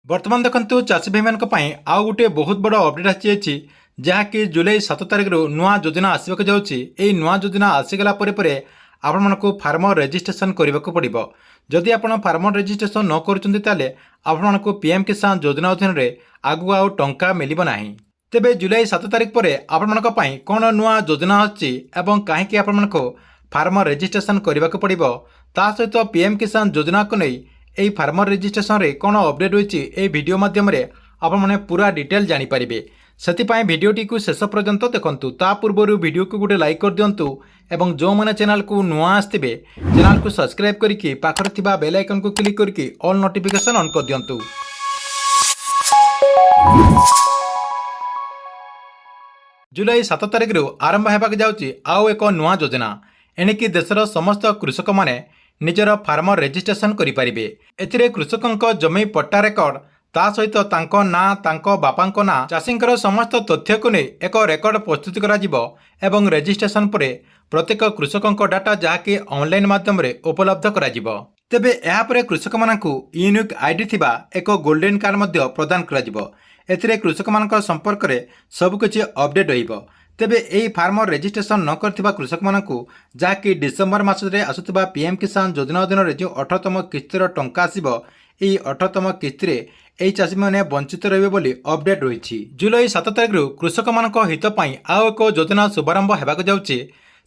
बर्तमान देखंतु चाषी भाई मानक पई आउ गोटे बहुत बड़ अपडेट आसी जहाँकि जुलाई 7 तारिख नुआ योजना आसवाक जाउछि। एई नुआ योजना आसीगला परे आपण मानकु फार्मर रजिस्ट्रेशन करने को पड़ो। जदि आपण फार्मर रजिस्ट्रेशन न करुछन्ति ताले आपण मानकु पीएम किसान योजना अधीन रे आगु आउ टंका मिलिबो नाही। तेबे जुलाई 7 तारिख पर आपण मानक पई कोन नुआ योजना आछि एवं काहेकि आपण मानकु फार्मर रजिस्ट्रेशन करने को पड़ो, ता सहित पीएम किसान योजना को नहीं यही फार्मर रजिस्ट्रेशन रे कौन अपडेट होइछि ए वीडियो माध्यम रे आपण माने पूरा डिटेल जानि परिबे। सेतिपाई वीडियोटी को शेष पर्यंत देखंतु। ता पूर्व वीडियो को गोटे लाइक कर दियंतु एवं जो माने चैनल को नुआ आस्तिबे चैनल को सब्सक्राइब करिकि पाखर थिबा बेल आइकन को क्लिक करिकि ऑल नोटिफिकेशन ऑन कर दियंतु। जुलाई 7 तारिख आरंभ होबाक जाउछि आउ एक नुआ योजना। एणिकी देशर समस्त कृषक माने निजर फार्मर रजिस्ट्रेशन करें। एथिरे कृषकों जमी पट्टा रेकर्ड ता सहित तांको ना तांको बापांको ना चाषींकर समस्त तथ्य को नहीं एक रेकर्ड प्रस्तुत करा जिवो एवं रजिस्ट्रेशन पर प्रत्येक कृषकों डाटा जहाँकि ऑनलाइन माध्यम रे उपलब्ध करा जिवो। तेबे एहा परे कृषक मानकु यूनिक आईडी थिबा एक गोल्डन कार्ड मध्य प्रदान करा जिवो। एथिरे कृषक मानक संपर्क रे सब किछि अपडेट होइबो। तेबे यही फार्मर रजिस्ट्रेशन न करथिबा कृषक मानकु जहाँकि डिसेम्बर मासरे आसुथिबा पीएम किसान योजना अधीन रे जो 18तम किस्तिर टंका आसीबो, एही 18तम किस्तिरे एही चाषी माने वंचित रहिबे बोली अपडेट रहिछि। जुलाई 7 तारिख कृषक मानक हित पई आउ एक योजना शुभारंभ हेबाक जाउछि।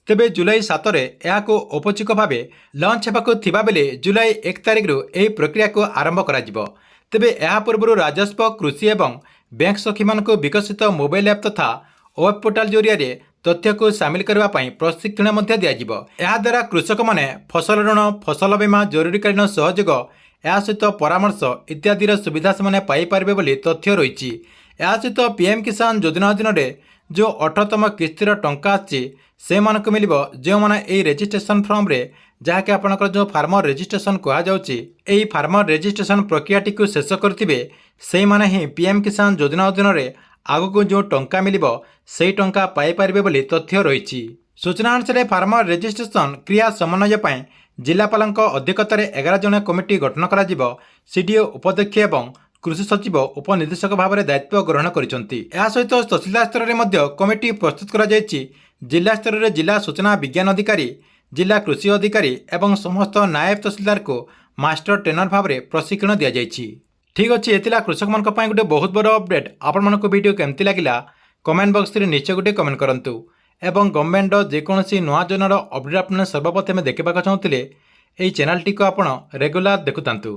तेबे जुलाई 7 रे एहाको औपचारिक भावे लॉन्च हेबाक थिबा बेले जुलाई 1 तारिख एही प्रक्रिया को आरंभ करा जिवो। तेबे एहा पूर्व राजस्व कृषि एवं बैंक सखी मानक विकसित मोबाइल ऐप तथा वेब पोर्टाल जरिया तथ्य को सामिल करने प्रशिक्षण दिज्व। यह द्वारा कृषक माने फसल ऋण, फसल बीमा, जरूरीकालीन सहयोग, या सहित परामर्श इत्यादि सुविधा से पाइपर बोली तथ्य रही। या सहित पीएम किसान योजना अधीन जो 18तम किस्तिर टंका से मानक मिल जो मैंने रजिस्ट्रेशन फॉर्म रे जहाँकि आपंकर जो फार्मर रजिस्ट्रेशन कहुई फार्मर रजिस्ट्रेशन प्रक्रिया टी शेष करेंगे से माने ही पीएम किसान योजना अधीन आगक जो टंका मिल से टंका पाइपर बोली तथ्य रही। सूचना अनुसार फार्मर रजिस्ट्रेशन क्रिया समन्वय जिलापाल अध्यक्षतार 11 जन कमिटी गठन कर सीडीओ उपाध्यक्ष एवं कृषि सचिव उपनिदेशक भाव में दायित्व ग्रहण कर सहित तहसीलदार स्तर में कमिटी प्रस्तुत कर जिला स्तर में जिला सूचना विज्ञान अधिकारी, जिला कृषि अधिकारी एवं समस्त नायब तहसीलदार को मास्टर ट्रेनर भाव में प्रशिक्षण दि जाइए। ठीक अच्छे एतिला कृषक मान गोटे बहुत बड़ अपडेट। आपण मानक वीडियो केमती लगिला कमेंट बॉक्स रे निश्चय गोटे कमेंट करंतु एवं गवर्नमेंट जेकोसी नुआ योजनार अपडेट आपने सर्वप्रथम देखा चाहूँगे यही चैनल टी को आप रेगुलर देखुतांतु।